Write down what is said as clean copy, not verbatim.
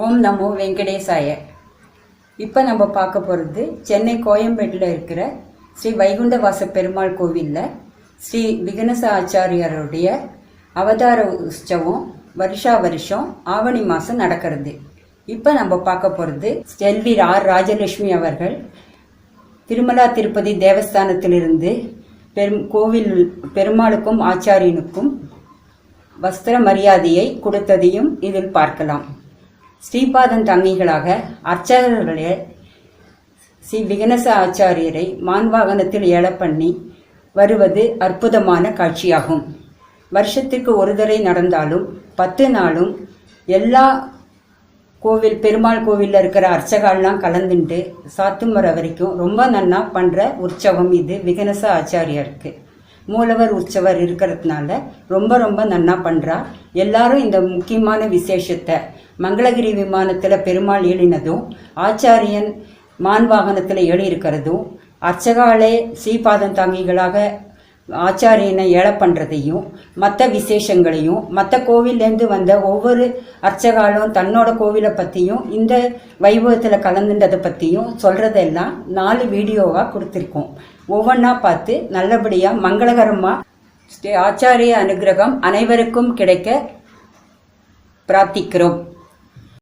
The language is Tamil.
ஓம் நமோ வெங்கடேசாய. இப்போ நம்ம பார்க்க போகிறது சென்னை கோயம்பேட்டில் இருக்கிற ஸ்ரீ வைகுண்டவாச பெருமாள் கோவிலில் ஸ்ரீ விகனச ஆச்சாரியருடைய அவதார உற்சவம் வருஷம் ஆவணி மாதம் நடக்கிறது. இப்போ நம்ம பார்க்க போகிறது செல்வி ஆர் ராஜலட்சுமி அவர்கள் திருமலா திருப்பதி தேவஸ்தானத்திலிருந்து கோவில் பெருமாளுக்கும் ஆச்சாரியனுக்கும் வஸ்திர மரியாதையை கொடுத்ததையும் இதில் பார்க்கலாம். ஸ்ரீபாதன் தங்கிகளாக அர்ச்சகர்களே ஸ்ரீ விகனச ஆச்சாரியரை மான்வாகனத்தில் ஏல பண்ணி வருவது அற்புதமான காட்சியாகும். வருஷத்துக்கு ஒரு தடவை நடந்தாலும் 10 நாளும் எல்லா பெருமாள் கோவிலில் இருக்கிற அர்ச்சகாலாம் கலந்துட்டு சாத்துமர வரைக்கும் ரொம்ப நன்னா பண்ணுற உற்சவம் இது. விகனச ஆச்சாரியருக்கு மூலவர் உற்சவர் இருக்கிறதுனால ரொம்ப நன்னா பண்ணுறா. எல்லாரும் இந்த முக்கியமான விசேஷத்தை மங்களகிரி விமானத்தில் பெருமாள் ஏழினதும் ஆச்சாரியன் மான் வாகனத்தில் ஏறி இருக்கிறதும் அர்ச்சகாலே ஸ்ரீபாதம் தாங்கிகளாக ஆச்சாரியனை ஏழை பண்ணுறதையும் மற்ற விசேஷங்களையும் மற்ற கோவிலேருந்து வந்த ஒவ்வொரு அர்ச்சகாலும் தன்னோட கோவிலை பற்றியும் இந்த வைபவத்தில் கலந்துன்றதை பற்றியும் சொல்கிறதெல்லாம் 4 வீடியோவாக கொடுத்துருக்கோம். ஒவ்வொன்றா பார்த்து நல்லபடியாக மங்களகரமாக ஆச்சாரிய அனுகிரகம் அனைவருக்கும் கிடைக்க பிரார்த்திக்கிறோம்.